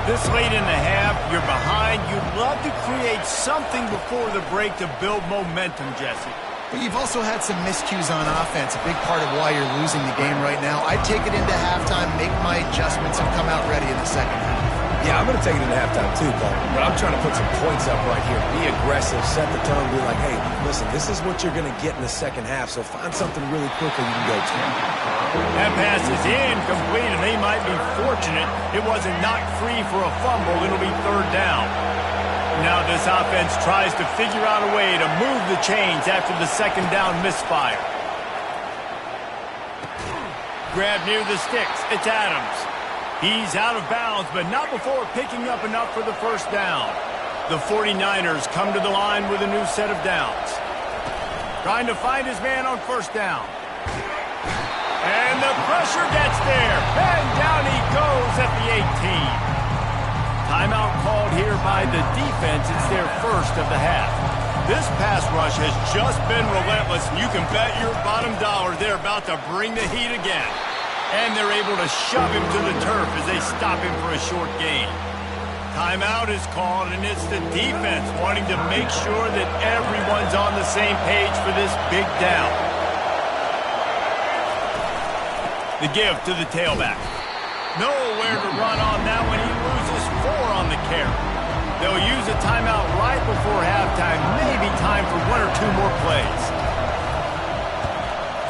This late in the half, you're behind. You'd love to create something before the break to build momentum, Jesse. But you've also had some miscues on offense, a big part of why you're losing the game right now. I'd take it into halftime, make my adjustments, and come out ready in the second half. Yeah, I'm going to take it into halftime too, Paul. But I'm trying to put some points up right here. Be aggressive, set the tone, be like, hey, listen, this is what you're going to get in the second half, so find something really quickly you can go to. That pass is incomplete, and they might be fortunate it wasn't knocked free for a fumble. It'll be third down. Now this offense tries to figure out a way to move the chains after the second down misfire. Grab near the sticks. It's Adams. He's out of bounds, but not before picking up enough for the first down. The 49ers come to the line with a new set of downs. Trying to find his man on first down. And the pressure gets there. And down he goes at the 18. Timeout called here by the defense. It's their first of the half. This pass rush has just been relentless. You can bet your bottom dollar they're about to bring the heat again. And they're able to shove him to the turf as they stop him for a short gain. Timeout is called, and it's the defense wanting to make sure that everyone's on the same page for this big down. The give to the tailback. Nowhere to run on that one. He loses 4 on the carry. They'll use a timeout right before halftime. Maybe time for 1 or 2 more plays.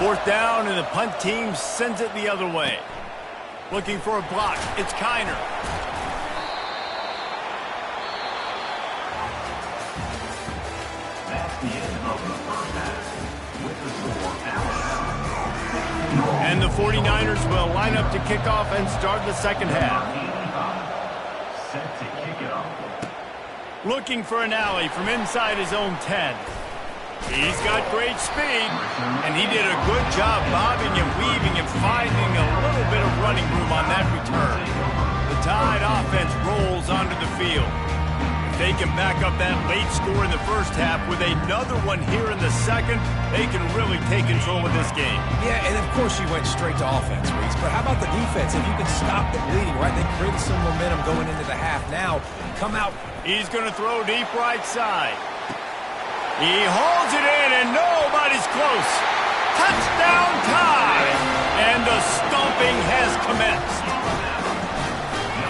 Fourth down, and the punt team sends it the other way. Looking for a block. It's Kiner. That's the end of the first half. With the score, And the 49ers will line up to kick off and start the second half. set to kick it off. Looking for an alley from inside his own 10. He's got great speed, and he did a good job bobbing and weaving and finding a little bit of running room on that return. The Tide offense rolls onto the field. If they can back up that late score in the first half with another one here in the second, they can really take control of this game. Yeah, and of course you went straight to offense, Reese. But how about the defense? If you can stop the bleeding, right? They created some momentum going into the half. Now, come out. He's going to throw deep right side. He hauls it in, and nobody's close. Touchdown Tide! And the stomping has commenced.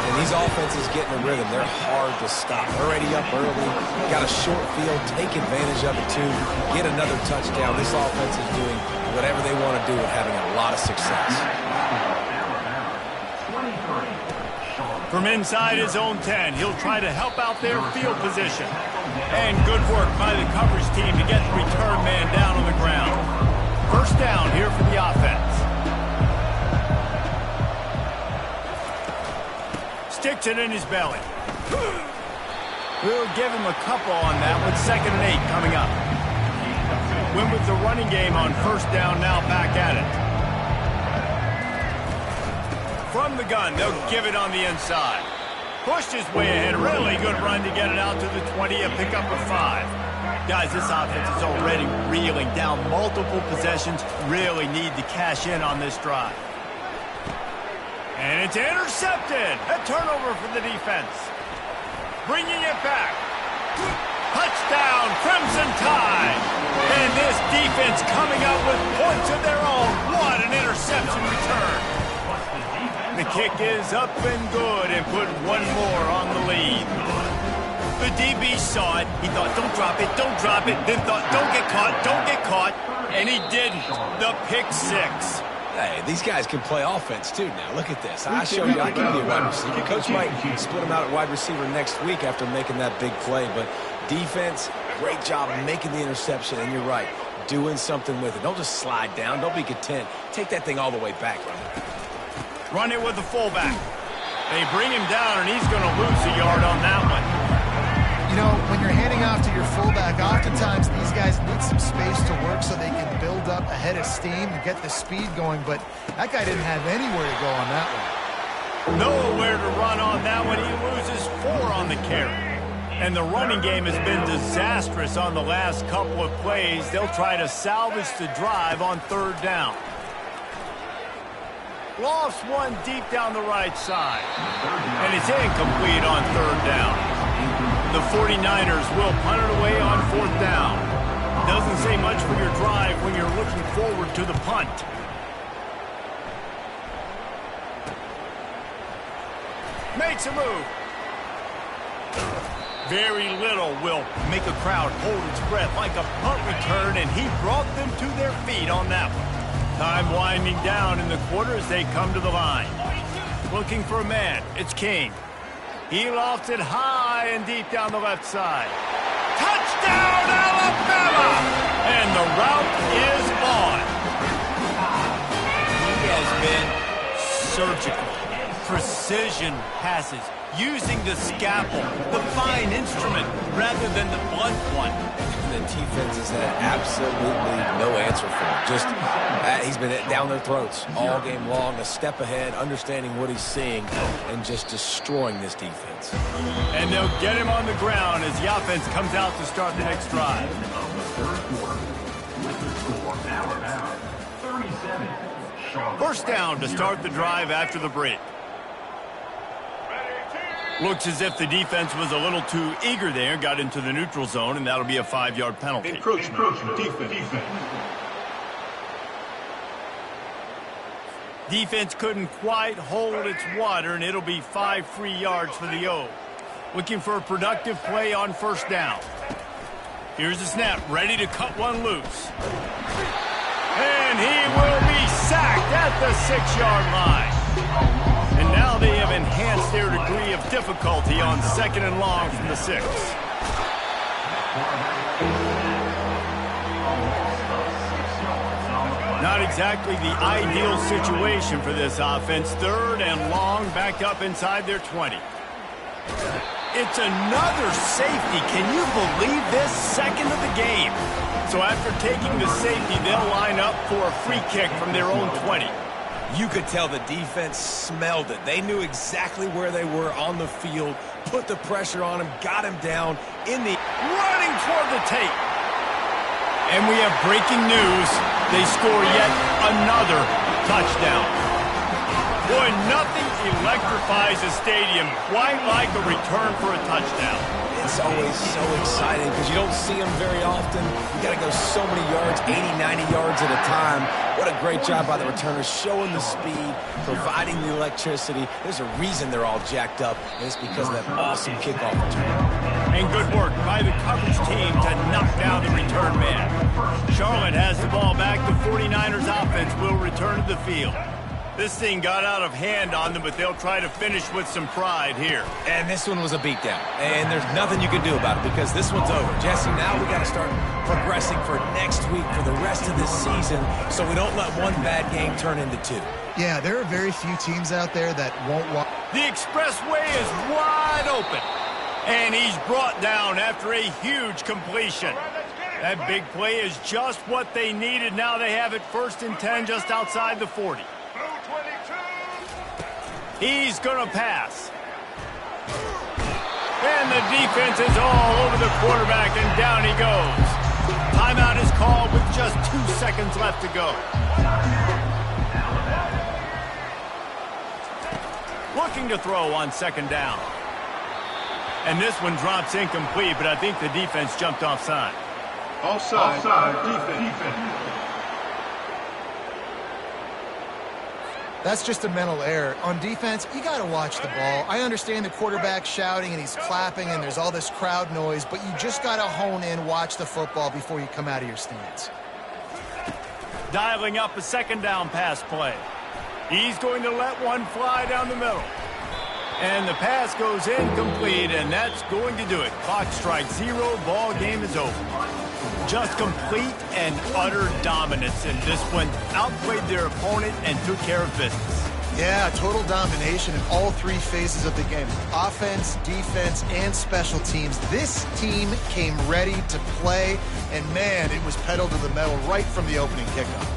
And these offenses getting a rhythm. They're hard to stop. Already up early. Got a short field. Take advantage of it, too. Get another touchdown. This offense is doing whatever they want to do and having a lot of success. From inside his own 10, he'll try to help out their field position. And good work by the coverage team to get the return man down on the ground. First down here for the offense. Sticks it in his belly. We'll give him a couple on that with 2nd and 8 coming up. Win with the running game on first down, now back at it. From the gun, they'll give it on the inside. Pushed his way ahead. Really good run to get it out to the 20 and pick up a 5. Guys, this offense is already reeling down multiple possessions. Really need to cash in on this drive. And it's intercepted. A turnover for the defense. Bringing it back. Touchdown, Crimson Tide. And this defense coming out with points of their own. What an interception return. The kick is up and good and put one more on the lead. The DB saw it. He thought, don't drop it, don't drop it. Then thought, don't get caught, don't get caught. And he didn't. The pick 6. Hey, these guys can play offense, too, now. Look at this. I showed you I can be a wide receiver. Coach might split him out at wide receiver next week after making that big play. But defense, great job making the interception. And you're right, doing something with it. Don't just slide down. Don't be content. Take that thing all the way back. Run it with the fullback. They bring him down, and he's going to lose a yard on that one. You know, when you're handing off to your fullback, oftentimes these guys need some space to work so they can build up a head of steam and get the speed going, but that guy didn't have anywhere to go on that one. Nowhere to run on that one. He loses 4 on the carry. And the running game has been disastrous on the last couple of plays. They'll try to salvage the drive on 3rd down. Lost one deep down the right side. And it's incomplete on 3rd down. The 49ers will punt it away on 4th down. Doesn't say much much for your drive when you're looking forward to the punt. Makes a move. Very little will make a crowd hold its breath like a punt return, and he brought them to their feet on that one. Time winding down in the quarter as they come to the line. Looking for a man. It's King. He lofts it high and deep down the left side. Touchdown, Alabama! And the route is on. He has been surgical. Precision passes, using the scalpel, the fine instrument, rather than the blunt one. The defense has had absolutely no answer for him. Just, he's been down their throats all game long, a step ahead, understanding what he's seeing, and just destroying this defense. And they'll get him on the ground as the offense comes out to start the next drive. Of the third quarter, with the score now 37. First down to start the drive after the break. Looks as if the defense was a little too eager there, got into the neutral zone, and that'll be a 5-yard penalty. Encroachment defense. Defense couldn't quite hold its water, and it'll be 5 free yards for the O. Looking for a productive play on first down. Here's the snap, ready to cut one loose. And he will be sacked at the 6-yard line. And now they have enhanced their degree of difficulty on 2nd and long from the 6. Not exactly the ideal situation for this offense. 3rd and long, backed up inside their 20. It's another safety. Can you believe this? 2nd of the game. So after taking the safety, they'll line up for a free kick from their own 20. You could tell the defense smelled it. They knew exactly where they were on the field, put the pressure on him, got him down in the... Running toward the tape. And we have breaking news. They score yet another touchdown. Boy, nothing electrifies a stadium quite like a return for a touchdown. It's always so exciting because you don't see them very often. You got to go so many yards, 80, 90 yards at a time. What a great job by the returners, showing the speed, providing the electricity. There's a reason they're all jacked up, and it's because of that awesome kickoff return. And good work by the coverage team to knock down the return man. Charlotte has the ball back. The 49ers offense will return to the field. This thing got out of hand on them, but they'll try to finish with some pride here. And this one was a beatdown. And there's nothing you can do about it because this one's over. Jesse, now we got to start progressing for next week for the rest of this season so we don't let one bad game turn into 2. Yeah, there are very few teams out there that won't walk. The expressway is wide open. And he's brought down after a huge completion. That big play is just what they needed. Now they have it 1st and 10 just outside the 40. He's going to pass. And the defense is all over the quarterback, and down he goes. Timeout is called with just 2 seconds left to go. Looking to throw on 2nd down. And this one drops incomplete, but I think the defense jumped offside. Offside defense. That's just a mental error. On defense, you got to watch the ball. I understand the quarterback shouting and he's clapping and there's all this crowd noise, but you just got to hone in, watch the football before you come out of your stance. Dialing up a 2nd down pass play. He's going to let one fly down the middle. And the pass goes incomplete, and that's going to do it. Clock strikes 0, ball game is over. Just complete and utter dominance in this one. Outplayed their opponent and took care of business. Yeah, total domination in all 3 phases of the game. Offense, defense, and special teams. This team came ready to play, and man, it was pedal to the metal right from the opening kickoff.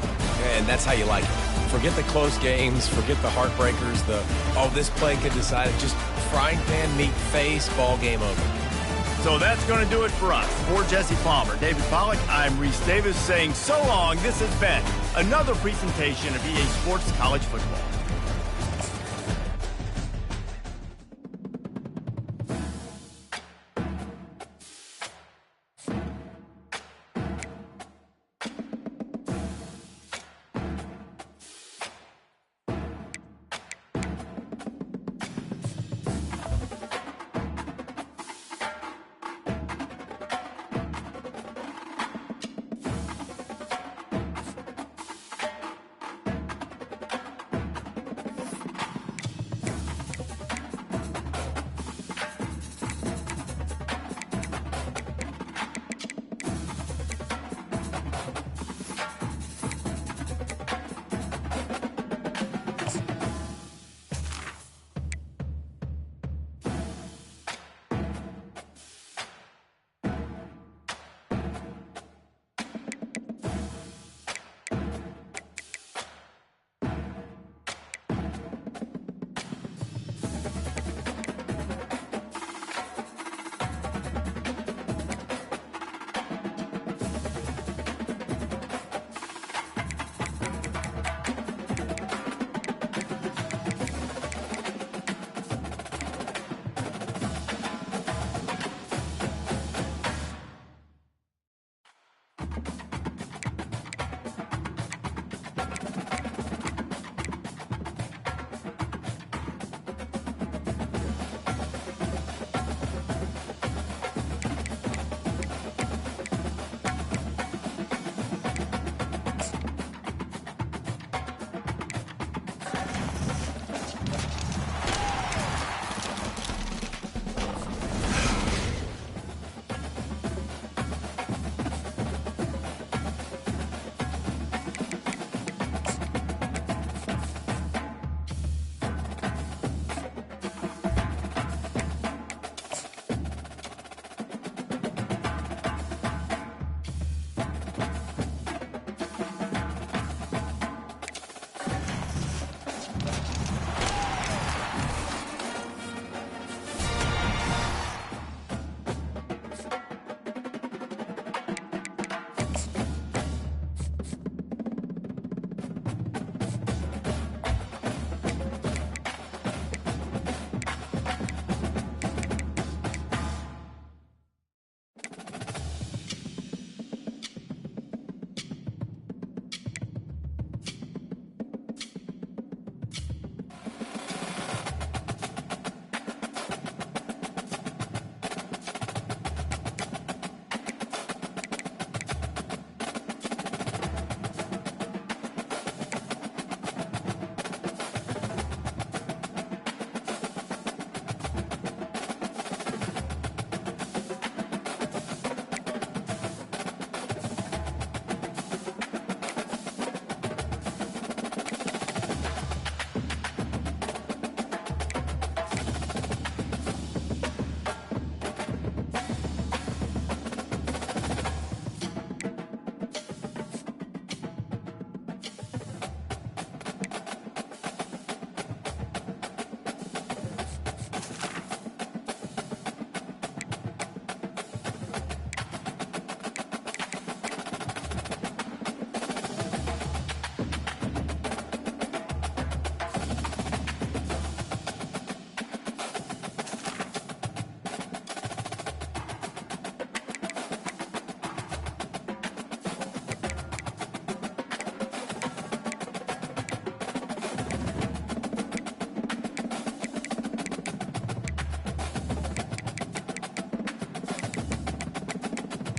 And that's how you like it. Forget the close games, forget the heartbreakers, this play could decide it. Just frying pan, meat, face, ball game over. So that's going to do it for us. For Jesse Palmer, David Pollack, I'm Reese Davis saying so long. This has been another presentation of EA Sports College Football.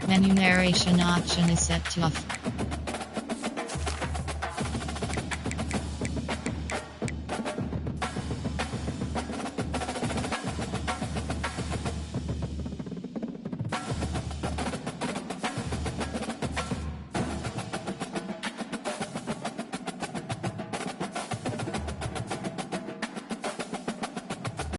Menu narration option is set to off.